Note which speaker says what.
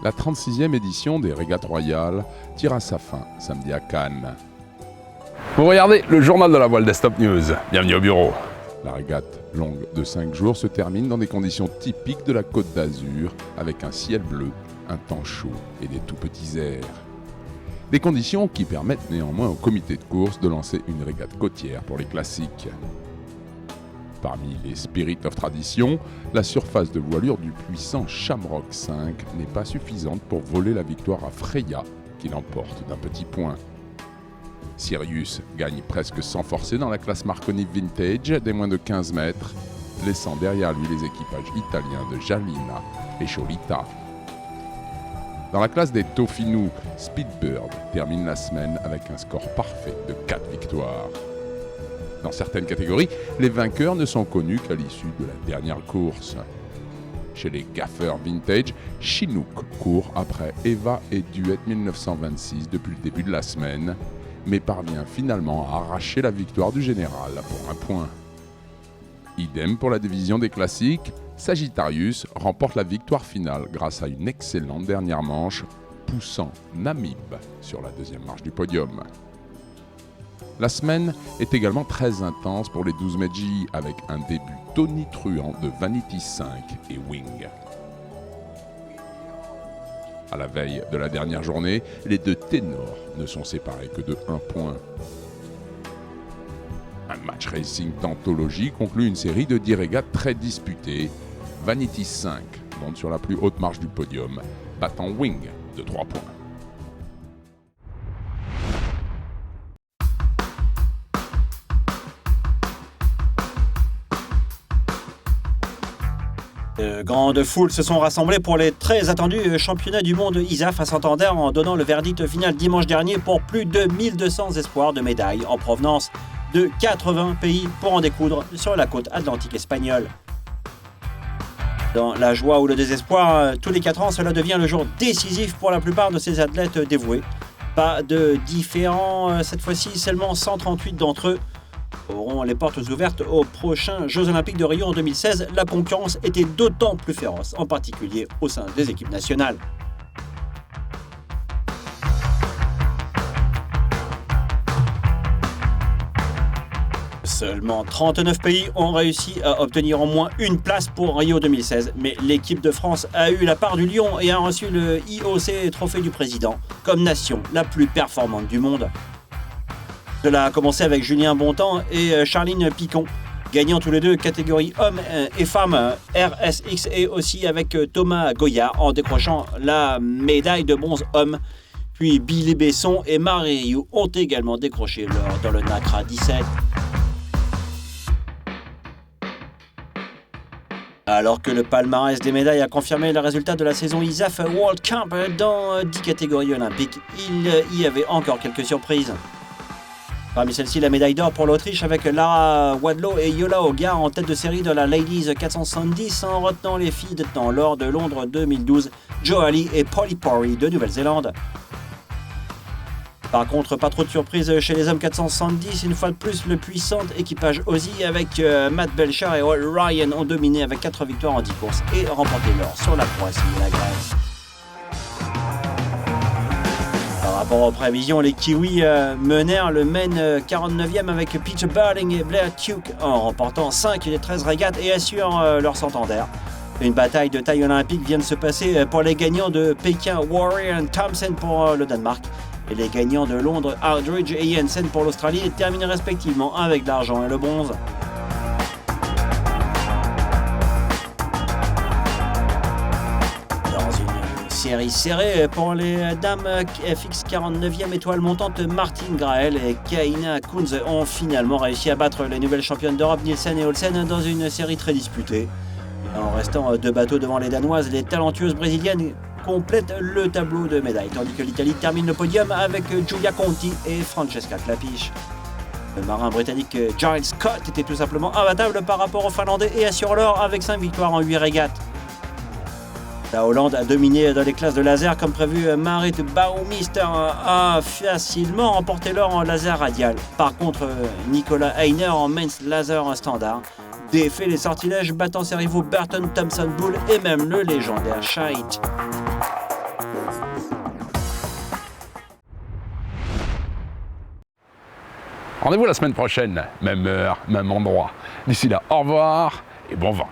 Speaker 1: La 36e édition des régates royales tire à sa fin samedi à Cannes. Vous regardez le journal de la voile des Stop News. Bienvenue au bureau. La régate longue de 5 jours se termine dans des conditions typiques de la Côte d'Azur, avec un ciel bleu, un temps chaud et des tout petits airs. Des conditions qui permettent néanmoins au comité de course de lancer une régate côtière pour les classiques. Parmi les Spirit of Tradition, la surface de voilure du puissant Shamrock 5 n'est pas suffisante pour voler la victoire à Freya, qui l'emporte d'un petit point. Sirius gagne presque sans forcer dans la classe Marconi Vintage des moins de 15 mètres, laissant derrière lui les équipages italiens de Jalina et Cholita. Dans la classe des Tofinu, Speedbird termine la semaine avec un score parfait de 4 victoires. Dans certaines catégories, les vainqueurs ne sont connus qu'à l'issue de la dernière course. Chez les gaffeurs vintage, Chinook court après Eva et Duet 1926 depuis le début de la semaine, mais parvient finalement à arracher la victoire du général pour un point. Idem pour la division des classiques, Sagittarius remporte la victoire finale grâce à une excellente dernière manche, poussant Namib sur la deuxième marche du podium. La semaine est également très intense pour les 12 Meiji avec un début tonitruant de Vanity 5 et Wing. À la veille de la dernière journée, les deux ténors ne sont séparés que de 1 point. Un match racing d'anthologie conclut une série de 10 régates très disputées. Vanity 5 monte sur la plus haute marche du podium, battant Wing de 3 points.
Speaker 2: De grandes foules se sont rassemblées pour les très attendus championnats du monde ISAF à Santander en donnant le verdict final dimanche dernier pour plus de 1200 espoirs de médailles en provenance de 80 pays pour en découdre sur la côte atlantique espagnole. Dans la joie ou le désespoir, tous les 4 ans, cela devient le jour décisif pour la plupart de ces athlètes dévoués. Pas de différents, cette fois-ci seulement 138 d'entre eux auront les portes ouvertes aux prochains Jeux Olympiques de Rio en 2016. La concurrence était d'autant plus féroce, en particulier au sein des équipes nationales. Seulement 39 pays ont réussi à obtenir au moins une place pour Rio 2016, mais l'équipe de France a eu la part du lion et a reçu le IOC Trophée du Président comme nation la plus performante du monde. Cela a commencé avec Julien Bontemps et Charline Picon, gagnant tous les deux catégories hommes et femmes RSX, et aussi avec Thomas Goyard en décrochant la médaille de bronze homme. Puis Billy Besson et Marie Rioux ont également décroché l'or dans le NACRA 17. Alors que le palmarès des médailles a confirmé le résultat de la saison ISAF World Cup dans 10 catégories olympiques, il y avait encore quelques surprises. Parmi celles-ci, la médaille d'or pour l'Autriche avec Lara Wadlow et Yola Hogar en tête de série de la Ladies 470 en retenant les filles détenant l'or de Londres 2012, Joali et Polly Pori de Nouvelle-Zélande. Par contre, pas trop de surprises chez les hommes 470, une fois de plus le puissant équipage Aussie avec Matt Belcher et Ryan ont dominé avec 4 victoires en 10 courses et remporté l'or sur la Croatie et la Grèce. Par rapport aux prévisions, les Kiwis menèrent le main 49e avec Peter Burling et Blair Tuke en remportant 5 des 13 régates et assurent leur Santander. Une bataille de taille olympique vient de se passer pour les gagnants de Pékin, Warrior et Thompson pour le Danemark. Et les gagnants de Londres, Aldridge et Jensen pour l'Australie, terminent respectivement avec l'argent et le bronze. Dans une série serrée pour les dames, FX 49e étoile montante Martine Grael et Kaina Kunz ont finalement réussi à battre les nouvelles championnes d'Europe Nielsen et Olsen dans une série très disputée. En restant 2 bateaux devant les Danoises, les talentueuses brésiliennes complètent le tableau de médailles, tandis que l'Italie termine le podium avec Giulia Conti et Francesca Clapiche. Le marin britannique Giles Scott était tout simplement imbattable par rapport aux Finlandais et assure l'or avec 5 victoires en 8 régates. La Hollande a dominé dans les classes de laser comme prévu. Marit Baumister a facilement remporté l'or en laser radial. Par contre, Nicolas Heiner en men's laser standard défait les sortilèges, battant ses rivaux Burton, Thompson, Bull et même le légendaire Scheidt.
Speaker 1: Rendez-vous la semaine prochaine, même heure, même endroit. D'ici là, au revoir et bon vent.